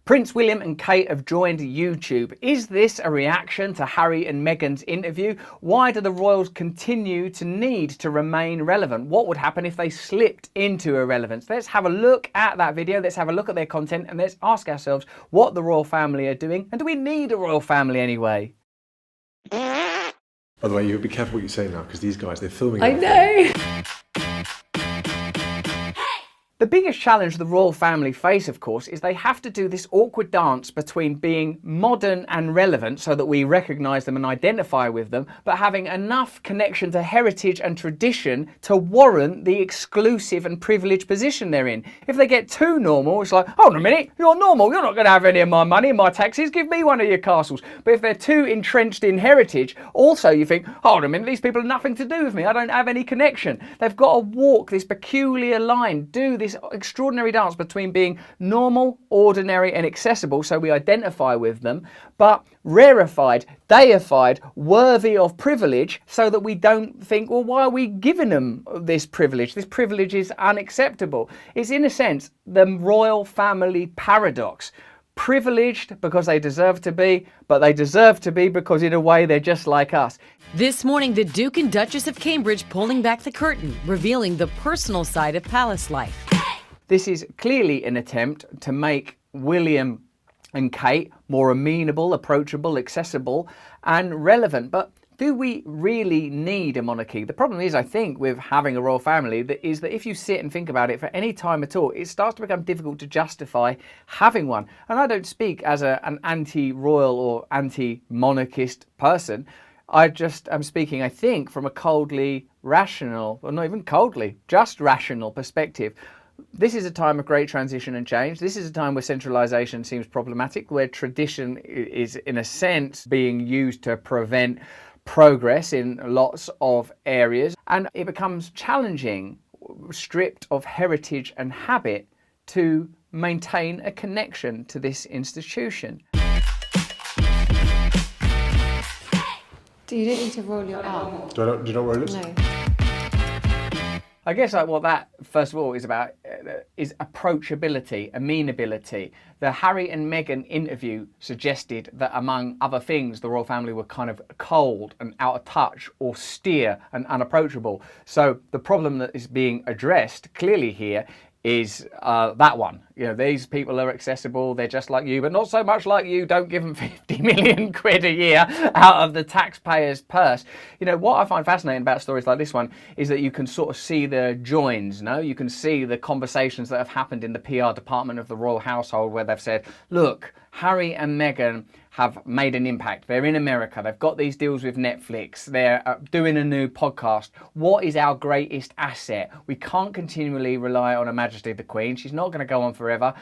Prince William and Kate have joined YouTube. Is this a reaction to Harry and Meghan's interview? Why do the royals continue to need to remain relevant? What would happen if they slipped into irrelevance? Let's have a look at that video. Let's have a look at their content and let's ask ourselves what the royal family are doing. And do we need a royal family anyway? By the way, you be careful what you say now, because these guys, they're filming. I know. The biggest challenge the royal family face, of course, is they have to do this awkward dance between being modern and relevant so that we recognise them and identify with them, but having enough connection to heritage and tradition to warrant the exclusive and privileged position they're in. If they get too normal, it's like, hold on a minute, you're normal, you're not going to have any of my money and my taxes, give me one of your castles. But if they're too entrenched in heritage, also you think, hold on a minute, these people have nothing to do with me, I don't have any connection. They've got to walk this peculiar line, do this extraordinary dance between being normal, ordinary and accessible so we identify with them, but rarefied, deified, worthy of privilege so that we don't think, well, why are we giving them this privilege? This privilege is unacceptable. It's in a sense the royal family paradox. Privileged because they deserve to be, but they deserve to be because in a way they're just like us. This morning, the Duke and Duchess of Cambridge pulling back the curtain, revealing the personal side of palace life. This is clearly an attempt to make William and Kate more amenable, approachable, accessible and relevant. But do we really need a monarchy? The problem is, I think, with having a royal family, that if you sit and think about it for any time at all, it starts to become difficult to justify having one. And I don't speak as an anti-royal or anti-monarchist person. I just am speaking, I think, from a coldly rational, or not even coldly, just rational perspective. This is a time of great transition and change. This is a time where centralisation seems problematic, where tradition is, in a sense, being used to prevent progress in lots of areas. And it becomes challenging, stripped of heritage and habit, to maintain a connection to this institution. You don't need to roll your arm. Do you know where it is? No. I guess what that, first of all, is about is approachability, amenability. The Harry and Meghan interview suggested that, among other things, the royal family were kind of cold and out of touch, austere and unapproachable. So the problem that is being addressed clearly here is that one. You know, these people are accessible, they're just like you, but not so much like you. Don't give them 50 million quid a year out of the taxpayer's purse. You know, what I find fascinating about stories like this one is that you can sort of see the joins, no? You can see the conversations that have happened in the PR department of the royal household where they've said, look, Harry and Meghan have made an impact. They're in America. They've got these deals with Netflix. They're doing a new podcast. What is our greatest asset? We can't continually rely on Her Majesty the Queen. She's not going to go on forever.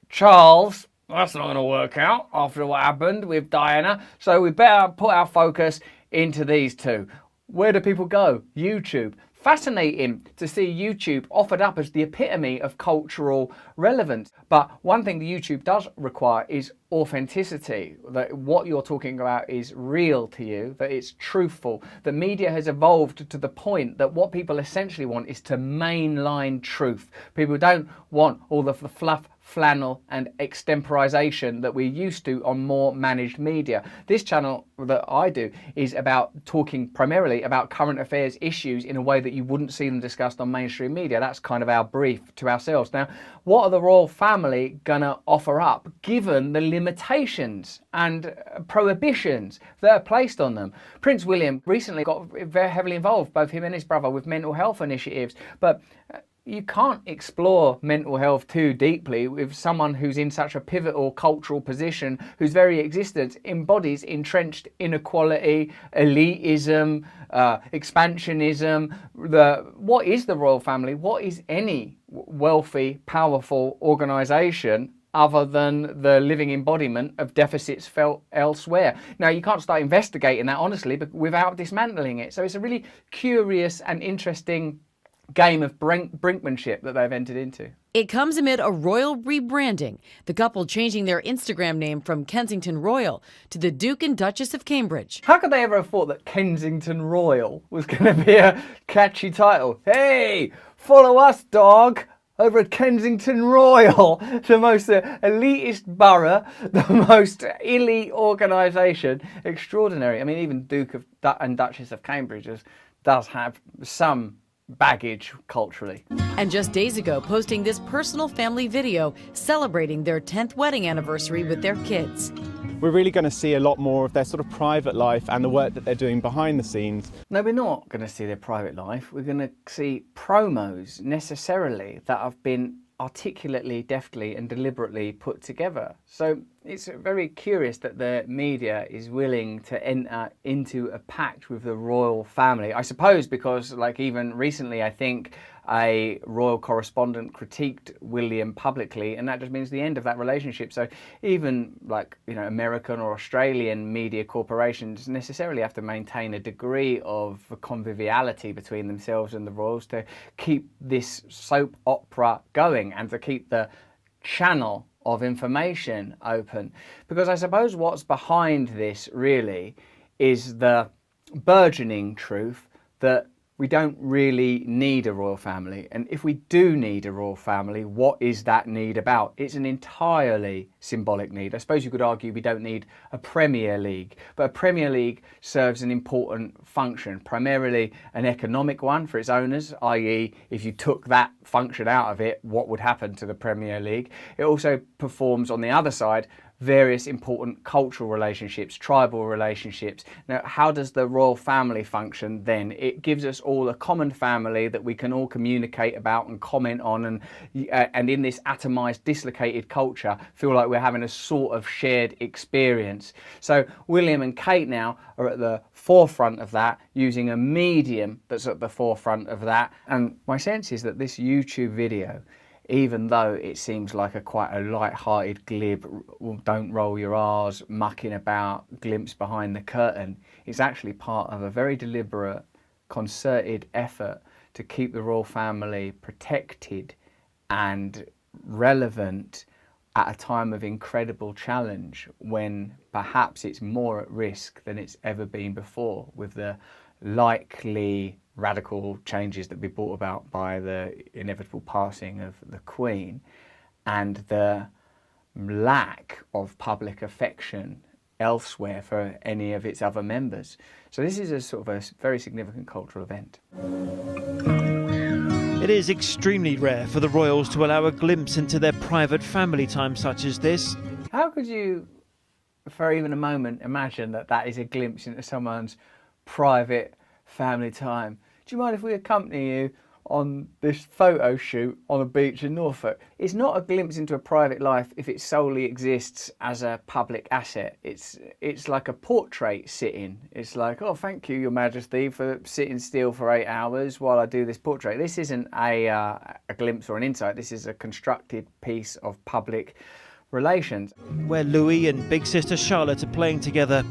Charles, that's not going to work out after what happened with Diana. So we better put our focus into these two. Where do people go? YouTube. Fascinating to see YouTube offered up as the epitome of cultural relevance. But one thing the YouTube does require is authenticity, that what you're talking about is real to you, that it's truthful. The media has evolved to the point that what people essentially want is to mainline truth. People don't want all the fluff, flannel and extemporization that we're used to on more managed media. This channel that I do is about talking primarily about current affairs issues in a way that you wouldn't see them discussed on mainstream media. That's kind of our brief to ourselves. Now, what are the royal family gonna offer up given the limitations and prohibitions that are placed on them? Prince William recently got very heavily involved, both him and his brother, with mental health initiatives, but you can't explore mental health too deeply with someone who's in such a pivotal cultural position, whose very existence embodies entrenched inequality, elitism, expansionism. What is the royal family? What is any wealthy, powerful organisation other than the living embodiment of deficits felt elsewhere? Now, you can't start investigating that honestly without dismantling it. So it's a really curious and interesting game of brinkmanship that they've entered into. It comes amid a royal rebranding, the couple changing their Instagram name from Kensington Royal to the Duke and Duchess of Cambridge. How could they ever have thought that Kensington Royal was going to be a catchy title? Hey, follow us, dog. over at Kensington Royal, the most elitist borough, the most elite organisation. Extraordinary. I mean, even Duke and Duchess of Cambridge does have some baggage culturally. And just days ago, posting this personal family video celebrating their 10th wedding anniversary with their kids. We're really going to see a lot more of their sort of private life and the work that they're doing behind the scenes. No, we're not going to see their private life. We're going to see promos necessarily that have been articulately, deftly and deliberately put together. So it's very curious that the media is willing to enter into a pact with the royal family. I suppose because, like, even recently, I think a royal correspondent critiqued William publicly, and that just means the end of that relationship. So even, like, you know, American or Australian media corporations necessarily have to maintain a degree of conviviality between themselves and the royals to keep this soap opera going and to keep the channel of information open. Because I suppose what's behind this really is the burgeoning truth that we don't really need a royal family. And if we do need a royal family, what is that need about? It's an entirely symbolic need. I suppose you could argue we don't need a Premier League, but a Premier League serves an important function, primarily an economic one for its owners, i.e. if you took that function out of it, what would happen to the Premier League? It also performs on the other side various important cultural relationships, tribal relationships. Now, how does the royal family function then? It gives us all a common family that we can all communicate about and comment on, and in this atomized, dislocated culture, feel like we're having a sort of shared experience. So William and Kate now are at the forefront of that, using a medium that's at the forefront of that. And my sense is that this YouTube video, even though it seems like quite a light-hearted, glib, don't roll your R's, mucking about, glimpse behind the curtain, it's actually part of a very deliberate, concerted effort to keep the royal family protected and relevant at a time of incredible challenge, when perhaps it's more at risk than it's ever been before, with the likely radical changes that be brought about by the inevitable passing of the Queen and the lack of public affection elsewhere for any of its other members. So this is a sort of a very significant cultural event. It is extremely rare for the royals to allow a glimpse into their private family time such as this. How could you, for even a moment, imagine that that is a glimpse into someone's private family time? Do you mind if we accompany you on this photo shoot on a beach in Norfolk? It's not a glimpse into a private life if it solely exists as a public asset. It's like a portrait sitting. It's like, oh, thank you, Your Majesty, for sitting still for 8 hours while I do this portrait. This isn't a glimpse or an insight. This is a constructed piece of public relations. Where Louis and big sister Charlotte are playing together,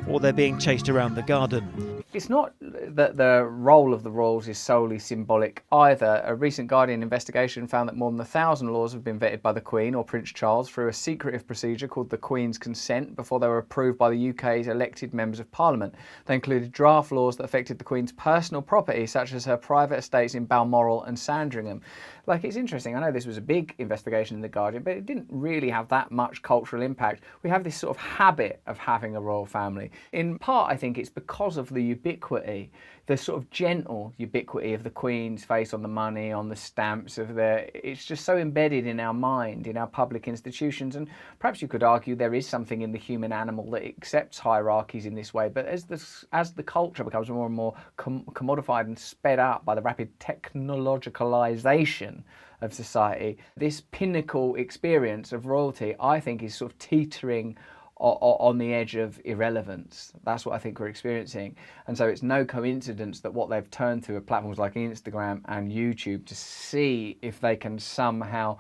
or they're being chased around the garden. It's not that the role of the royals is solely symbolic either. A recent Guardian investigation found that more than 1,000 laws have been vetted by the Queen or Prince Charles through a secretive procedure called the Queen's Consent before they were approved by the UK's elected members of Parliament. They included draft laws that affected the Queen's personal property, such as her private estates in Balmoral and Sandringham. Like, it's interesting. I know this was a big investigation in the Guardian, but it didn't really have that much cultural impact. We have this sort of habit of having a royal family. In part, I think it's because of the ubiquity, the sort of gentle ubiquity of the Queen's face on the money, on the stamps of it's just so embedded in our mind, in our public institutions. And perhaps you could argue there is something in the human animal that accepts hierarchies in this way. But as the culture becomes more and more commodified and sped up by the rapid technologicalization of society, this pinnacle experience of royalty, I think, is sort of teetering on the edge of irrelevance. That's what I think we're experiencing. And so it's no coincidence that what they've turned to are platforms like Instagram and YouTube to see if they can somehow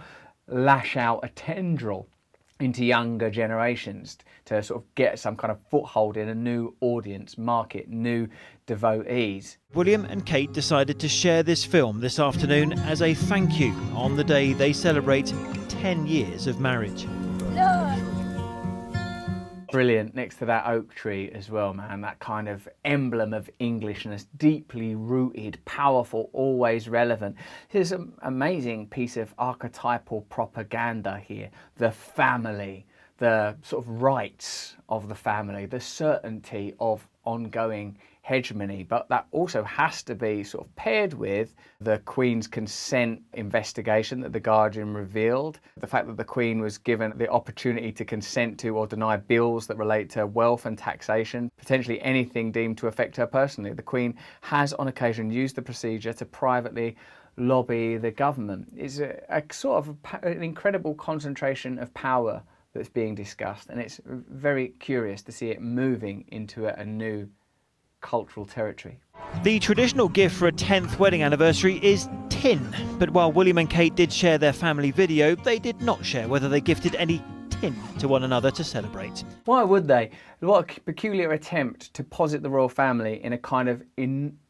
lash out a tendril into younger generations to sort of get some kind of foothold in a new audience market, new devotees. William and Kate decided to share this film this afternoon as a thank you on the day they celebrate 10 years of marriage. Brilliant, next to that oak tree as well, man. That kind of emblem of Englishness, deeply rooted, powerful, always relevant. Here's an amazing piece of archetypal propaganda here. The family, the sort of rights of the family, the certainty of ongoing hegemony, but that also has to be sort of paired with the Queen's consent investigation that The Guardian revealed. The fact that the Queen was given the opportunity to consent to or deny bills that relate to wealth and taxation, potentially anything deemed to affect her personally. The Queen has on occasion used the procedure to privately lobby the government. It's a sort of an incredible concentration of power that's being discussed, and it's very curious to see it moving into a new cultural territory. The traditional gift for a 10th wedding anniversary is tin, but while William and Kate did share their family video, they did not share whether they gifted any tin to one another to celebrate. Why would they? What a peculiar attempt to posit the royal family in a kind of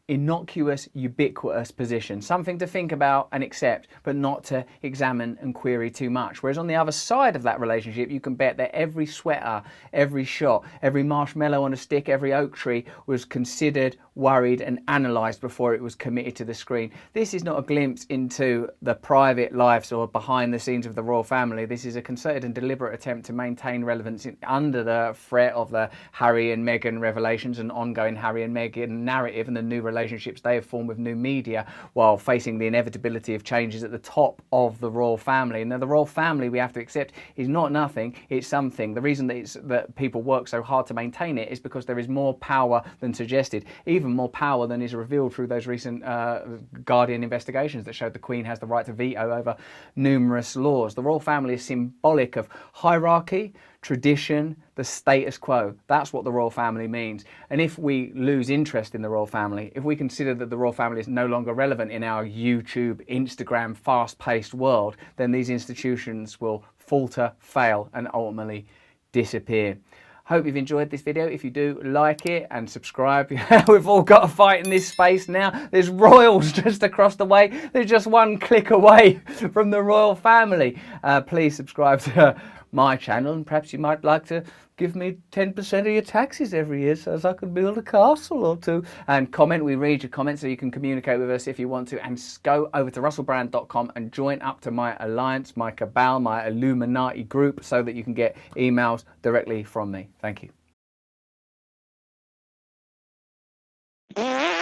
innocuous, ubiquitous position. Something to think about and accept, but not to examine and query too much. Whereas on the other side of that relationship, you can bet that every sweater, every shot, every marshmallow on a stick, every oak tree was considered, worried and analysed before it was committed to the screen. This is not a glimpse into the private lives or behind the scenes of the royal family. This is a concerted and deliberate attempt to maintain relevance under the threat of the Harry and Meghan revelations and ongoing Harry and Meghan narrative and the new relationships they have formed with new media, while facing the inevitability of changes at the top of the royal family. Now, the royal family, we have to accept, is not nothing, it's something. The reason that people work so hard to maintain it is because there is more power than suggested, even more power than is revealed through those recent Guardian investigations that showed the Queen has the right to veto over numerous laws. The royal family is symbolic of hierarchy, tradition, the status quo. That's what the royal family means. And if we lose interest in the royal family, if we consider that the royal family is no longer relevant in our YouTube, Instagram, fast-paced world, then these institutions will falter, fail, and ultimately disappear. Hope you've enjoyed this video. If you do, like it and subscribe. We've all got to fight in this space now. There's royals just across the way. There's just one click away from the royal family. Please subscribe to my channel, and perhaps you might like to give me 10% of your taxes every year so as I can build a castle or two. And comment, we read your comments so you can communicate with us if you want to. And go over to russellbrand.com and join up to my alliance, my cabal, my Illuminati group so that you can get emails directly from me. Thank you.